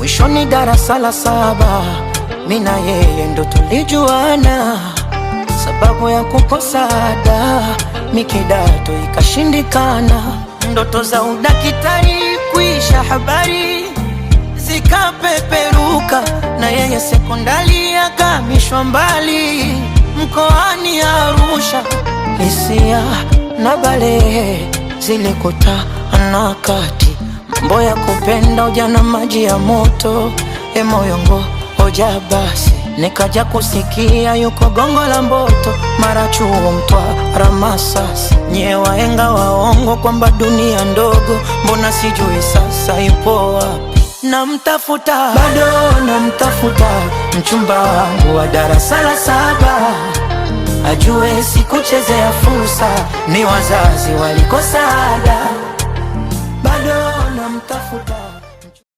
Mwishoni darasa la 7 mina yeye ndo tulijuana. Sababu ya kukosa ada mikidato ikashindikana. Ndoto za udakitari kuisha, habari zikapeperuka, na yeye sekondari akamishwa mbali mkoani Arusha. Hisia na balehe zilikutana kati, mambo ya kupenda ujana maji ya moto. Moyongo hoja basi, nikaja kusikia yuko Gongo la Mboto, mara Chuo, Mtwara, Masasi. Nye wahenga waongo kwamba dunia ndogo, mbona sijui sasa ipo wapi? Namtafuta, bado namtafuta, mchumba wangu wa darasa la 7, ajue sikuchezea fursa, ni wazazi walikosa ada.